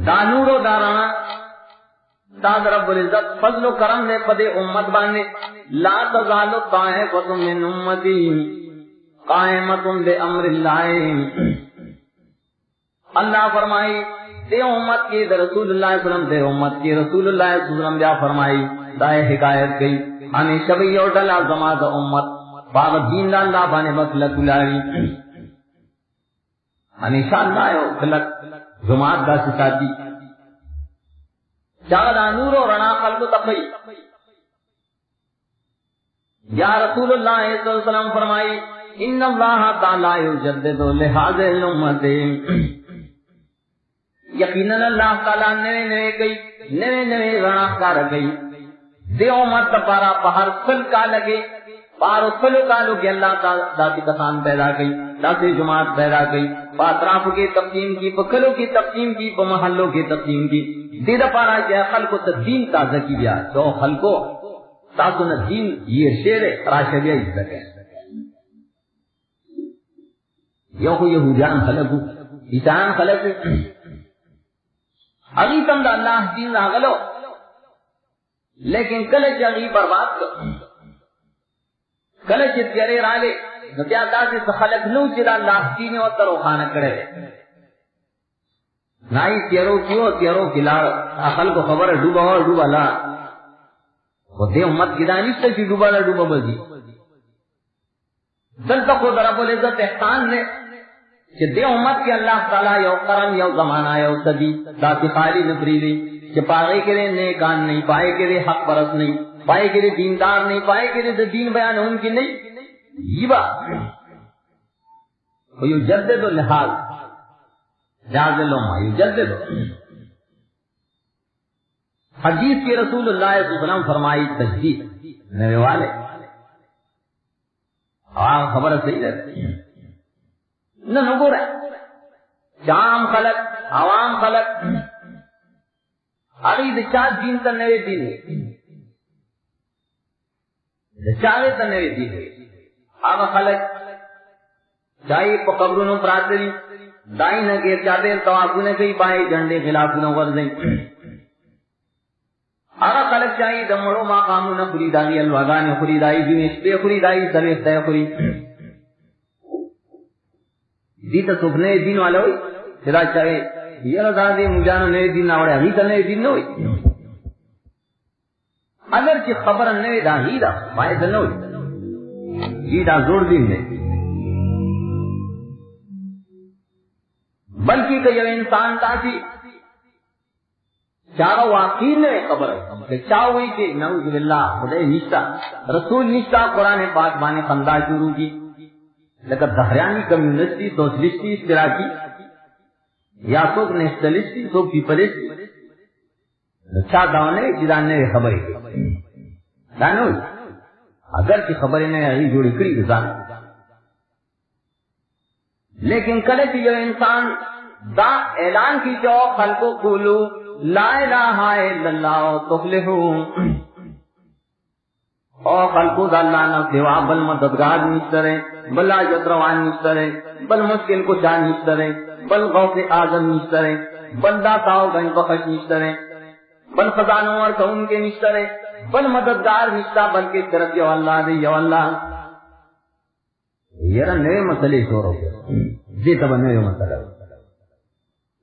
دا نور و دارانا دا رب العزت فضل و کرم دے پدے امت بانے لا تزال طائفۃ من امتی قائمۃ بامر اللہ. اللہ فرمائی دے امت کی رسول اللہ صلی اللہ علیہ وسلم دے امت کی رسول اللہ صلی اللہ علیہ وسلم بیا فرمائی دائے حکایت گئی ہمیشہ بھی یو ڈلا زما دا امت باغ دین دا اللہ بانے بخلت لاری ہمیشہ اللہ یو خلق زمات دا ساتھی جاگا نور و رنا خلق تقی. یا رسول اللہ صلی اللہ علیہ وسلم فرمائی ان اللہ تعالی یجدد لہذا الامت. یقیناً اللہ تعالیٰ نئے نئے گئی نئے نئے رنا کار گئی دے امت پارا پہر سل کا لگے پارو سلو کالو کے اللہ ذاتی کسان پیدا گئی ذاتی جماعت پیدا گئی پاتراف کی تقسیم کی پکلوں کی تقسیم کی محلوں کی تقسیم کی دیدہ پارا جائے خلقو تا دین تازہ کی بیا تو خلقو تاسو نا دین یہ شیر راشدیہ عزت ہے. یو کو یہودیان خلقو عیسان خلقو اگیتم دا اللہ دین راغلو لیکن کلچ اگی برباد کر کلچ تیرے رالے نتیا دا سے خلق نو چدا اللہ دین و ترو خانہ کرے نائی تیرو کیوں تیرو کلار خلق کو خبر ڈوبا اور ڈوبا لا وہ دے امت کی دانش تک ڈوبا لا ڈوبا بزی دل تک خود رب العزت احسان نے کہ دے امت کے اللہ تعالیٰ یو قرن یو زمانہ یو صدی ذاتی خالی نفری دی کہ پائے کے لئے نیکان نہیں پائے کے لئے حق پرست نہیں پائے کے لئے دیندار نہیں پائے کے لئے دین بیان ان کی نہیں یہ بات یجدد لحاظ جاز لوما یجدد. حدیث کے رسول اللہ صلی اللہ علیہ وسلم فرمائی تجدید نئے والے عوام خبر صحیح رہتی ہے نہ نگو رہے جام خلق عوام خلق اگئی دچار دین تا نوے دین ہے دچارے تا نوے دین ہے آگا خلق چاہی پا قبرونو پراتری دائیں نہ گیر چاہتے توافو نہ کئی بائیں جھنڈے خلافو نہ ورزیں آگا خلق چاہی دمڑو ماقامو نہ خریدائی الوگان خریدائی جنیس پہ خریدائی سرویس تے خرید دیتا سکھنے دین والا ہوئی خدا چاہے یہ رضا دے مجانو نئے دین ناوڑے ابھی تا نئے دین نہ ہوئی اگر چی خبر نئے دا ہی دا بائے تا نہ ہوئی یہ دا زور دین نے بلکہ کہ یہ انسان تاسی چارہ واقعی نئے خبر ہے کہ چاہ ہوئی کہ نعوذ باللہ خدای نشتا رسول نشتا قرآن پاک بانے خندہ شروع کی لیکن دہریانی کمیونسٹی سوشلسٹی اشتراکی یا سوک نیشنلسٹی سوک پیپلسٹی چاہ دانے جدانے خبری دانو اگر کی خبری نے یہی جوڑی کری گزار لیکن کلے کہ یہ انسان دا اعلان کی جو خلقو قولو لا الہ الا اللہ تفلحون اور خلقو دا اللہ نہ سوا بل مددگار نشترے بل آجت روان نشترے بل مشکل کو جان نشترے بل غوث آزم نشترے بل داتاو گن بخش نشترے بل خزانوں اور کون کے نشترے بل مددگار نشتا بلکہ طرف یو اللہ دے یو اللہ یہ نئے مسئلے شور ہو گئے جی تب نئے مسئلہ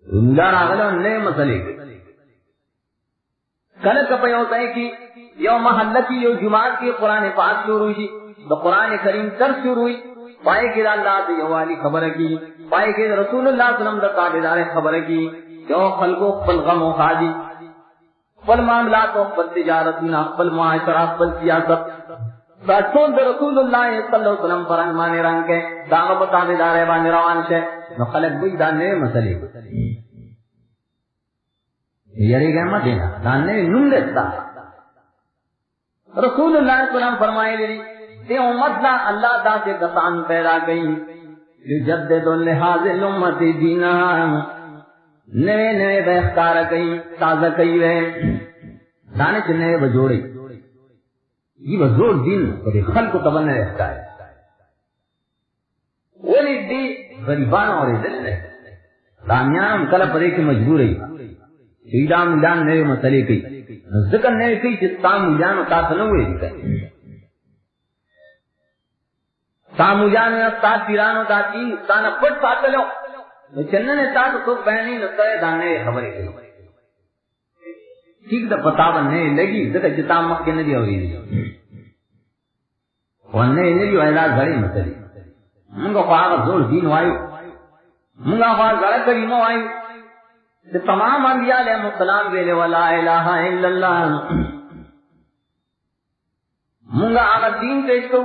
ملان آگلہ نئے مسئلے کلک پہ ہوتا ہے کہ یو محلہ کی یو جماعت کی قرآن پاک شروع ہوئی تو قرآن کریم تر شروع ہوئی پائے کہ اللہ سے یو والی خبر کی پائے کہ رسول اللہ صلی اللہ علیہ وسلم دا تابعدار خبر کی یو خلقو پل غم و خادی پل معاملات و پل تجارتنا پل معاشرہ پل سیاست بچون دا رسول اللہ صلی اللہ علیہ وسلم پر انمانے رنگ کے داغا بتابعدار بانی روان سے نو خلق بھی دا نئے مسئلے یری گئے مت دینا دانے نم دیتا رسول اللہ صلی اللہ علیہ وسلم فرمائے لی تے امت لا اللہ دا سے کسان پیدا گئی یجدد لحاظ الامت دینا نئے نئے بہتار گئی تازہ گئی رہے دانے سے نئے بجوڑی یہ بزور دین کبھی خلق کو تبن رہتا ہے ولی دی غریبان اور عزت رہے رامیان کل پرے کی مجبور ہے دا مولان نوے مسئلے کی ذکر نوے کی چستا مولان تا سنوے ذکر تا مولان تا پیرانو تا چی تا نا پٹ ساتلو چنن تا تو بہنی نسائے دانے خبرے کی ٹھیک دا پتاون نوے لگی ذکر جتا مکہ ندی ہوئی ونے ندی ویلا گھڑی مسئلے منگا خواہ زور دین وائیو منگا خواہ زرہ کریمو وائیو کہ تمام انبیاء علیہ السلام ویلے ولا الہ الا اللہ منگا آغا دین پیش کرو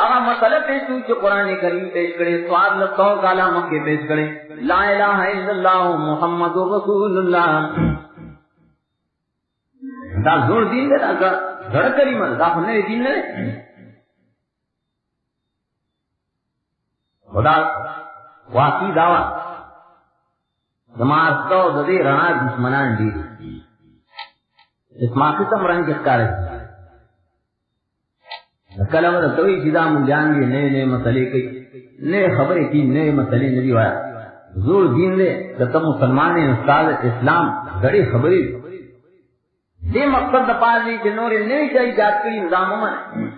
آغا مسئلہ پیش کرو جو قرآن کریم پیش کرے سواد لسو کالا مکہ پیش کرے لا الہ الا اللہ محمد رسول اللہ دا زور دین دے دا زرہ کریمو دا خنے دین دے خدا واقعی دعویٰ زماستو ددی رہا دشمنان دیدی اس ماقی تم رنگ کس کارے کلمہ توی چیزا من جان دی نئے نئے مسئلے کی نئے خبریں کی نئے مسئلے ندی وایا زور دین دے کہ تم مسلمان استاد اسلام گڑی خبری دے مقصد دا پاس دی جنوری نئے چاہی جات کری نظام من